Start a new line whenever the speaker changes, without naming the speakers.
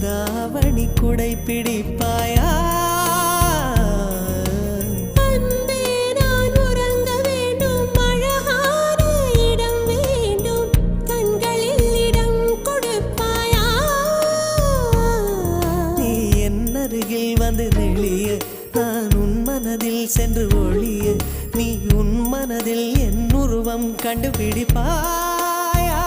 தாவணி குடை பிடிப்பாயா வந்து நெளிய நான் உன் மனதில் சென்று ஒளிய நீ உன் மனதில் என் உருவம் கண்டுபிடிப்பாயா